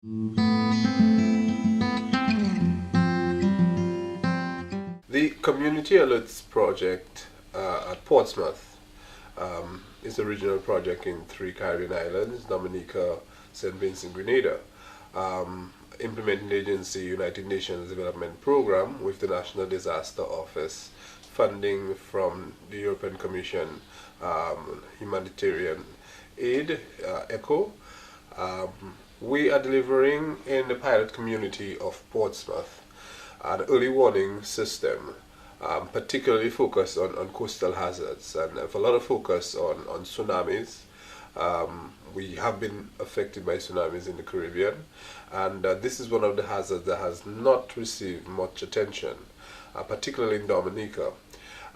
The Community Alerts Project at Portsmouth is a regional project in three Caribbean islands, Dominica, St. Vincent, Grenada. Implementing agency United Nations Development Program with the National Disaster Office, funding from the European Commission, humanitarian aid, ECHO. We are delivering in the pilot community of Portsmouth an early warning system, particularly focused on coastal hazards and have a lot of focus on tsunamis. We have been affected by tsunamis in the Caribbean, and this is one of the hazards that has not received much attention, particularly in Dominica.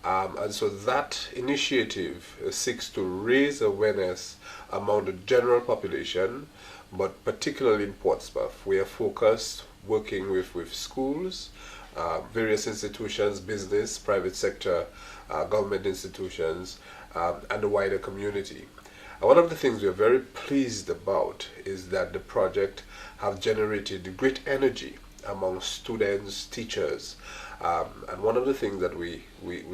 And so that initiative seeks to raise awareness among the general population, but particularly in Portsmouth. We are focused working with schools, various institutions, business, private sector, government institutions, and the wider community. One of the things we are very pleased about is that the project have generated great energy among students, teachers, and one of the things that we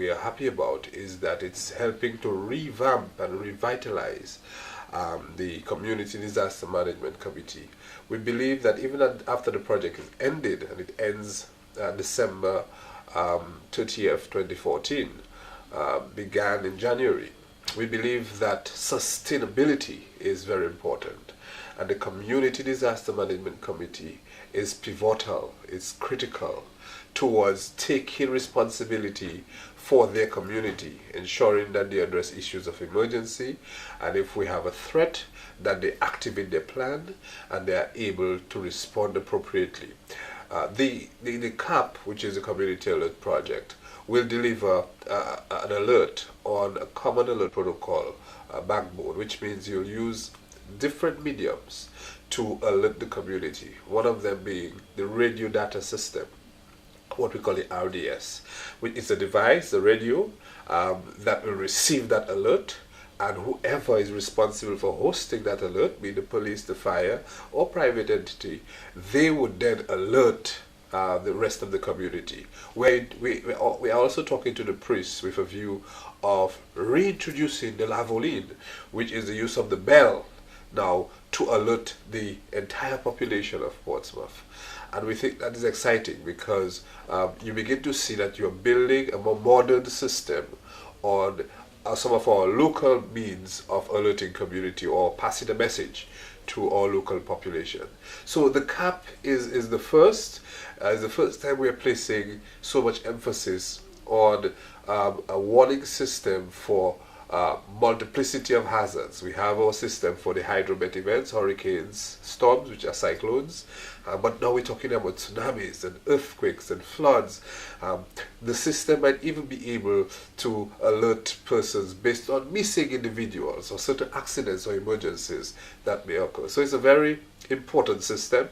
are happy about is that it's helping to revamp and revitalize the Community Disaster Management Committee. We believe that even after the project is ended, and it ends December 30th, 2014, began in January, we believe that sustainability is very important, and the Community Disaster Management Committee is pivotal, it's critical towards taking responsibility for their community, ensuring that they address issues of emergency, and if we have a threat, that they activate their plan and they are able to respond appropriately. The CAP, which is a Community Alert Project, will deliver an alert on a common alert protocol backbone, which means you'll use different mediums to alert the community. One of them being the radio data system, what we call the RDS, which is a device, a radio, that will receive that alert, and whoever is responsible for hosting that alert, be the police, the fire, or private entity, they would then alert the rest of the community. We are also talking to the priests with a view of reintroducing the lavoline, which is the use of the bell now to alert the entire population of Portsmouth. And we think that is exciting because you begin to see that you're building a more modern system on some of our local means of alerting community or passing a message to our local population. So the CAP is the first time we are placing so much emphasis on a warning system for multiplicity of hazards. We have our system for the hydromet events, hurricanes, storms, which are cyclones, but now we're talking about tsunamis and earthquakes and floods. The system might even be able to alert persons based on missing individuals or certain accidents or emergencies that may occur. So it's a very important system.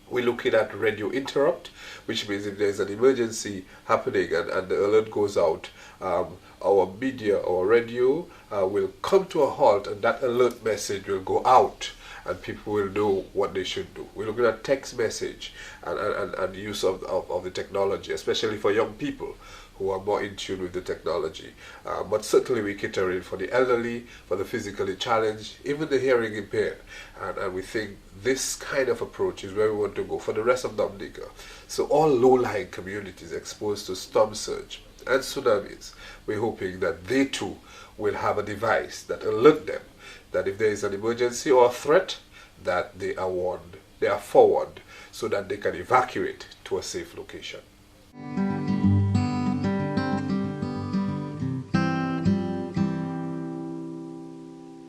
We're looking at radio interrupt, which means if there's an emergency happening and the alert goes out, our media or radio will come to a halt, and that alert message will go out and people will know what they should do. We're looking at text message and the use of the technology, especially for young people who are more in tune with the technology. But certainly we cater in for the elderly, for the physically challenged, even the hearing impaired. And we think this kind of approach is where we want to go for the rest of Dominica. So all low-lying communities exposed to storm surge and tsunamis, we're hoping that they too will have a device that alert them that if there is an emergency or a threat, that they are warned, they are forewarned, so that they can evacuate to a safe location.